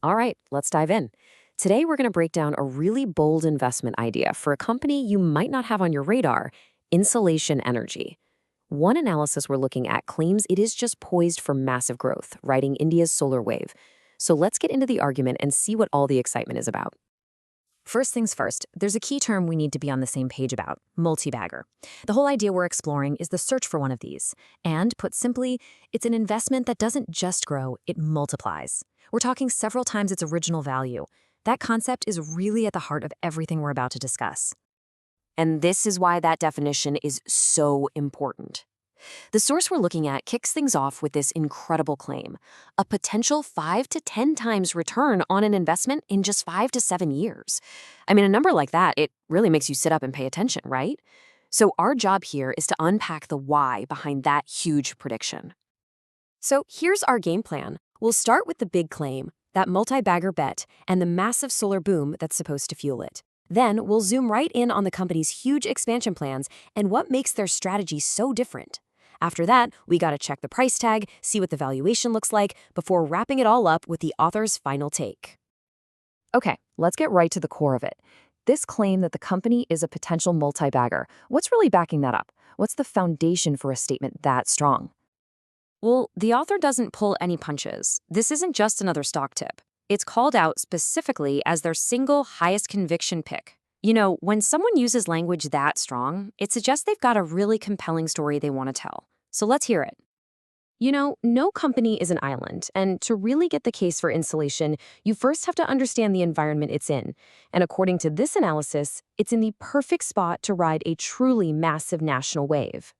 All right, let's dive in. Today, we're going to break down a really bold investment idea for a company you might not have on your radar: Insolation Energy. One analysis we're looking at claims it is just poised for massive growth, riding India's solar wave. So let's get into the argument and see what all the excitement is about. First things first, there's a key term we need to be on the same page about: multi-bagger. The whole idea we're exploring is the search for one of these. And, put simply, it's an investment that doesn't just grow, it multiplies. We're talking several times its original value. That concept is really at the heart of everything we're about to discuss. And this is why that definition is so important. The source we're looking at kicks things off with this incredible claim: a potential 5 to 10 times return on an investment in just 5 to 7 years. I mean, a number like that, it really makes you sit up and pay attention, right? So our job here is to unpack the why behind that huge prediction. So here's our game plan. We'll start with the big claim, that multi-bagger bet, and the massive solar boom that's supposed to fuel it. Then we'll zoom right in on the company's huge expansion plans and what makes their strategy so different. After that, we gotta check the price tag, see what the valuation looks like, before wrapping it all up with the author's final take. Okay, let's get right to the core of it. This claim that the company is a potential multi-bagger, what's really backing that up? What's the foundation for a statement that strong? Well, the author doesn't pull any punches. This isn't just another stock tip. It's called out specifically as their single highest conviction pick. You know, when someone uses language that strong, it suggests they've got a really compelling story they want to tell. So let's hear it. You know, no company is an island, and to really get the case for insulation, you first have to understand the environment it's in. And according to this analysis, it's in the perfect spot to ride a truly massive national wave.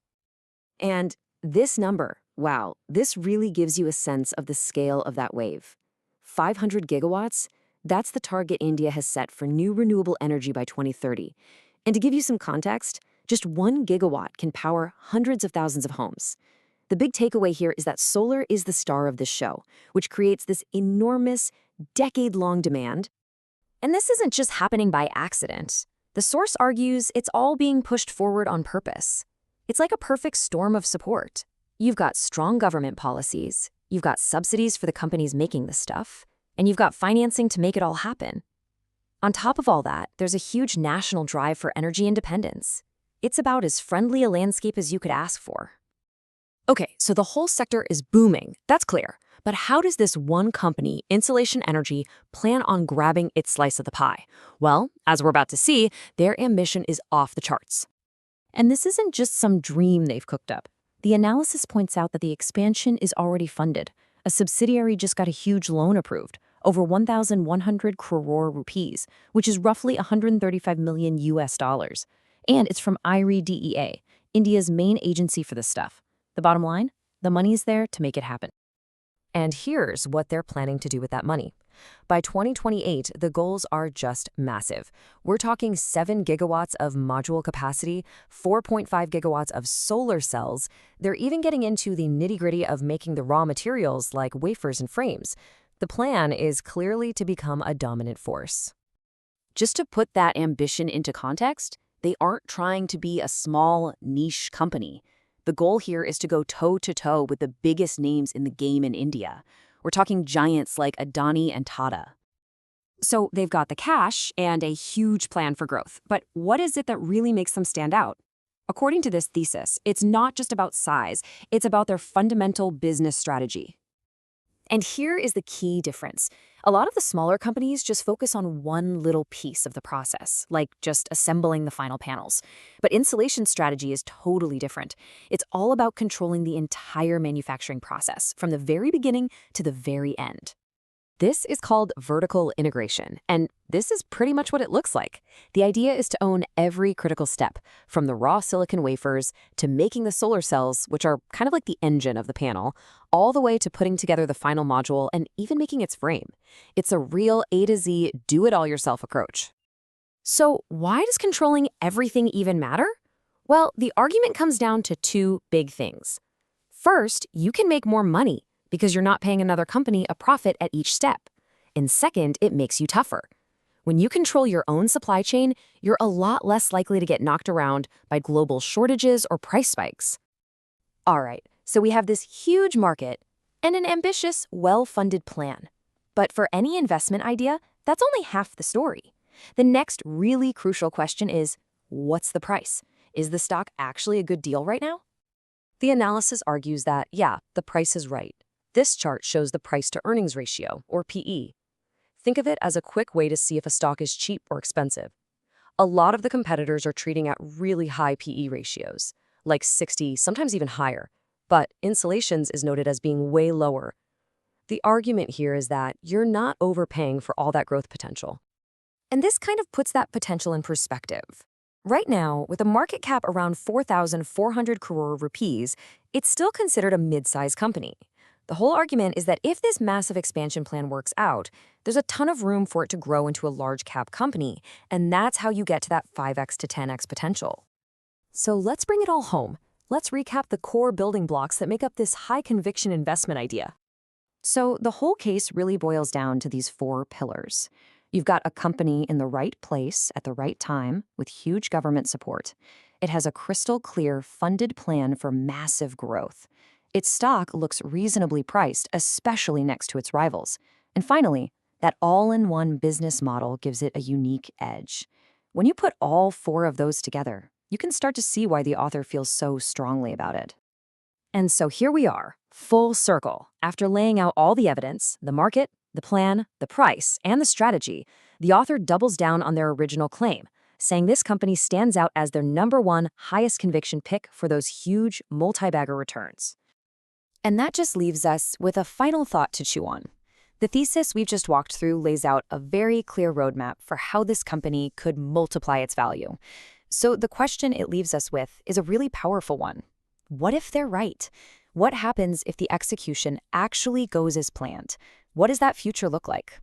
And this number, wow, this really gives you a sense of the scale of that wave. 500 gigawatts? That's the target India has set for new renewable energy by 2030. And to give you some context, just 1 gigawatt can power hundreds of thousands of homes. The big takeaway here is that solar is the star of this show, which creates this enormous, decade-long demand. And this isn't just happening by accident. The source argues it's all being pushed forward on purpose. It's like a perfect storm of support. You've got strong government policies, you've got subsidies for the companies making this stuff, and you've got financing to make it all happen. On top of all that, there's a huge national drive for energy independence. It's about as friendly a landscape as you could ask for. Okay, so the whole sector is booming, that's clear. But how does this one company, Insolation Energy, plan on grabbing its slice of the pie? Well, as we're about to see, their ambition is off the charts. And this isn't just some dream they've cooked up. The analysis points out that the expansion is already funded. A subsidiary just got a huge loan approved, over 1,100 crore rupees, which is roughly 135 million US dollars. And it's from IREDEA, India's main agency for this stuff. The bottom line? The money's there to make it happen. And here's what they're planning to do with that money. By 2028, the goals are just massive. We're talking 7 gigawatts of module capacity, 4.5 gigawatts of solar cells. They're even getting into the nitty-gritty of making the raw materials like wafers and frames. The plan is clearly to become a dominant force. Just to put that ambition into context, they aren't trying to be a small, niche company. The goal here is to go toe-to-toe with the biggest names in the game in India. We're talking giants like Adani and Tata. So they've got the cash and a huge plan for growth. But what is it that really makes them stand out? According to this thesis, it's not just about size, it's about their fundamental business strategy. And here is the key difference. A lot of the smaller companies just focus on one little piece of the process, like just assembling the final panels. But Insolation's strategy is totally different. It's all about controlling the entire manufacturing process, from the very beginning to the very end. This is called vertical integration, and this is pretty much what it looks like. The idea is to own every critical step, from the raw silicon wafers to making the solar cells, which are kind of like the engine of the panel, all the way to putting together the final module and even making its frame. It's a real A to Z, do-it-all-yourself approach. So why does controlling everything even matter? Well, the argument comes down to two big things. First, you can make more money because you're not paying another company a profit at each step. And second, it makes you tougher. When you control your own supply chain, you're a lot less likely to get knocked around by global shortages or price spikes. All right, so we have this huge market and an ambitious, well-funded plan. But for any investment idea, that's only half the story. The next really crucial question is, what's the price? Is the stock actually a good deal right now? The analysis argues that, yeah, the price is right. This chart shows the price-to-earnings ratio, or PE. Think of it as a quick way to see if a stock is cheap or expensive. A lot of the competitors are trading at really high PE ratios, like 60, sometimes even higher. But Insolation's is noted as being way lower. The argument here is that you're not overpaying for all that growth potential. And this kind of puts that potential in perspective. Right now, with a market cap around 4,400 crore rupees, it's still considered a mid-sized company. The whole argument is that if this massive expansion plan works out, there's a ton of room for it to grow into a large cap company, and that's how you get to that 5x to 10x potential. So let's bring it all home. Let's recap the core building blocks that make up this high-conviction investment idea. So the whole case really boils down to these 4 pillars. You've got a company in the right place at the right time with huge government support. It has a crystal clear funded plan for massive growth. Its stock looks reasonably priced, especially next to its rivals. And finally, that all-in-one business model gives it a unique edge. When you put all 4 of those together, you can start to see why the author feels so strongly about it. And so here we are, full circle. After laying out all the evidence, the market, the plan, the price, and the strategy, the author doubles down on their original claim, saying this company stands out as their #1 highest conviction pick for those huge multi-bagger returns. And that just leaves us with a final thought to chew on. The thesis we've just walked through lays out a very clear roadmap for how this company could multiply its value. So the question it leaves us with is a really powerful one. What if they're right? What happens if the execution actually goes as planned? What does that future look like?